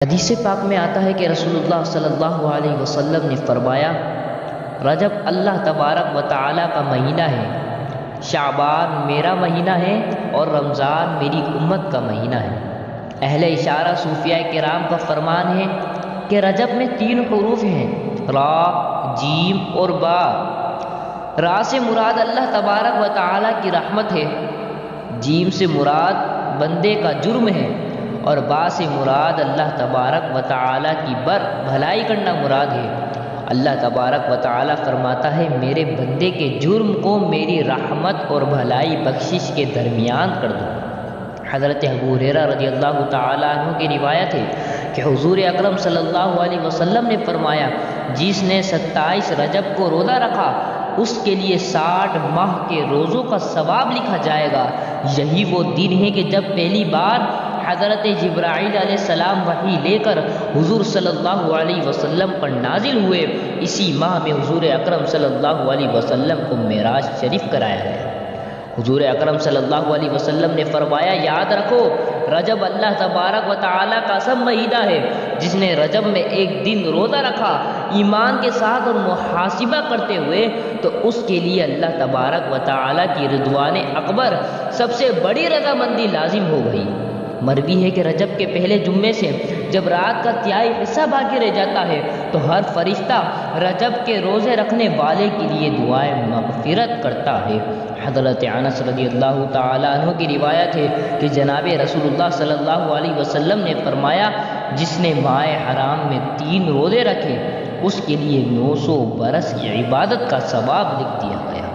حدیث پاک میں آتا ہے کہ رسول اللہ صلی اللہ علیہ وسلم نے فرمایا، رجب اللہ تبارک و تعالیٰ کا مہینہ ہے، شعبان میرا مہینہ ہے اور رمضان میری امت کا مہینہ ہے۔ اہل اشارہ صوفیاء کرام کا فرمان ہے کہ رجب میں 3 حروف ہیں، را، جیم اور با۔ را سے مراد اللہ تبارک و تعالیٰ کی رحمت ہے، جیم سے مراد بندے کا جرم ہے اور با سے مراد اللہ تبارک و تعالیٰ کی بھلائی کرنا مراد ہے۔ اللہ تبارک و تعالیٰ فرماتا ہے، میرے بندے کے جرم کو میری رحمت اور بھلائی بخشش کے درمیان کر دو۔ حضرت ابو ہریرہ رضی اللہ تعالیٰ عنہ کی روایت ہے کہ حضور اکرم صلی اللہ علیہ وسلم نے فرمایا، جس نے 27 رجب کو روزہ رکھا اس کے لیے 60 ماہ کے روزوں کا ثواب لکھا جائے گا۔ یہی وہ دن ہے کہ جب پہلی بار حضرت جبرائیل علیہ السلام وحی لے کر حضور صلی اللہ علیہ وسلم پر نازل ہوئے۔ اسی ماہ میں حضور اکرم صلی اللہ علیہ وسلم کو معراج شریف کرایا گیا۔ حضور اکرم صلی اللہ علیہ وسلم نے فرمایا، یاد رکھو رجب اللہ تبارک و تعالیٰ کا سب مہینہ ہے، جس نے رجب میں ایک دن روزہ رکھا ایمان کے ساتھ اور محاسبہ کرتے ہوئے تو اس کے لیے اللہ تبارک و تعالیٰ کی رضوان اکبر سب سے بڑی رضامندی لازم ہو گئی۔ مروی ہے کہ رجب کے پہلے جمعے سے جب رات کا تہائی حصہ باقی رہ جاتا ہے تو ہر فرشتہ رجب کے روزے رکھنے والے کے لیے دعائیں مغفرت کرتا ہے۔ حضرت انس رضی اللہ تعالیٰ عنہ کی روایت ہے کہ جناب رسول اللہ صلی اللہ علیہ وسلم نے فرمایا، جس نے ماہ حرام میں 3 روزے رکھے اس کے لیے 900 برس کی عبادت کا ثواب لکھ دیا گیا۔